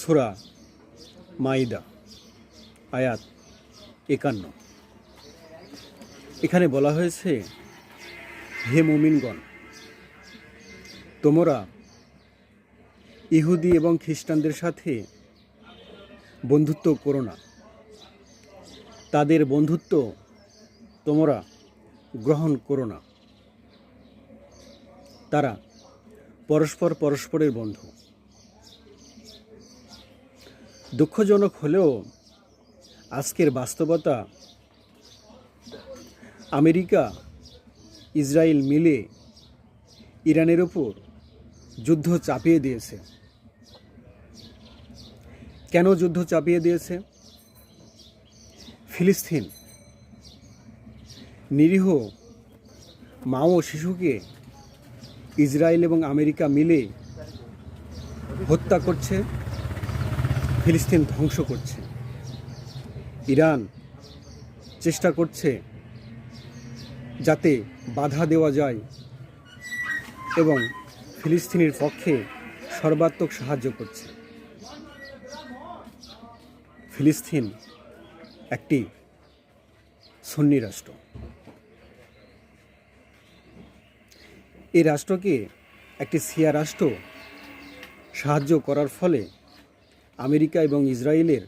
সূরা মাইদা আয়াত ৫১। এখানে বলা হয়েছে, হে মুমিনগণ, তোমরা ইহুদি এবং খ্রিস্টানদের সাথে বন্ধুত্ব করো না। তাদের বন্ধুত্ব তোমরা গ্রহণ করো না। তারা পরস্পরের বন্ধু। দুঃখজনক হলেও আজকের বাস্তবতা, আমেরিকা ইসরায়েল মিলে ইরানের উপর যুদ্ধ চাপিয়ে দিয়েছে। কেন যুদ্ধ চাপিয়ে দিয়েছে? ফিলিস্তিন নিরীহ মা ও শিশুকে ইসরায়েল এবং আমেরিকা মিলে হত্যা করছে, ফিলিস্তিন ধ্বংস করছে। ইরান চেষ্টা করছে যাতে বাধা দেওয়া যায় এবং ফিলিস্তিনের পক্ষে সর্বাত্মক সাহায্য করছে। ফিলিস্তিন একটি সুন্নি রাষ্ট্র। এই রাষ্ট্রকে একটি শিয়া রাষ্ট্র সাহায্য করার ফলে আমেরিকা এবং ইসরায়েলের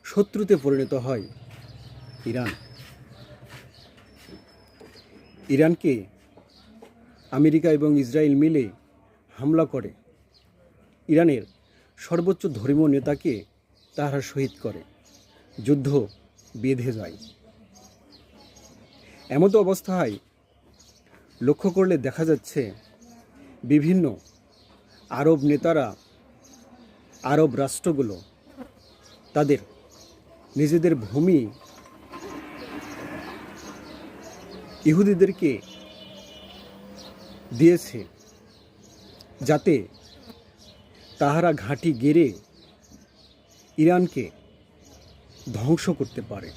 শত্রুতে পরিণত হয় ইরান। ইরানকে আমেরিকা এবং ইসরায়েল মিলে হামলা করে ইরানের সর্বোচ্চ ধর্মীয় নেতাকে তারা শহীদ করে, যুদ্ধ বেঁধে যায়। এমতো অবস্থায় লক্ষ্য করলে দেখা যাচ্ছে বিভিন্ন আরব নেতারা, আরব রাষ্ট্রগুলো তাদের নিজেদের ভূমি ইহুদিদেরকে দিয়েছে যাতে তাহারা ঘাঁটি গেড়ে ইরানকে ধ্বংস করতে পারে।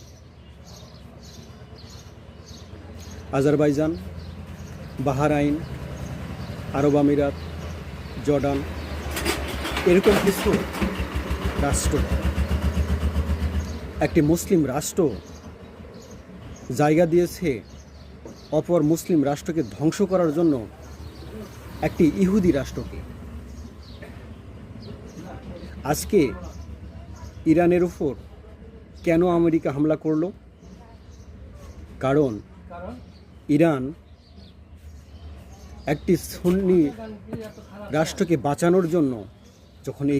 আজারবাইজান, বাহরাইন, আরব আমিরাত, জর্ডান, এরকম কিছু রাষ্ট্র, একটি মুসলিম রাষ্ট্র জায়গা দিয়েছে অপর মুসলিম রাষ্ট্রকে ধ্বংস করার জন্য একটি ইহুদি রাষ্ট্রকে। আজকে ইরানের উপর কেন আমেরিকা হামলা করলো? কারণ ইরান একটি সুন্নি রাষ্ট্রকে বাঁচানোর জন্য যখন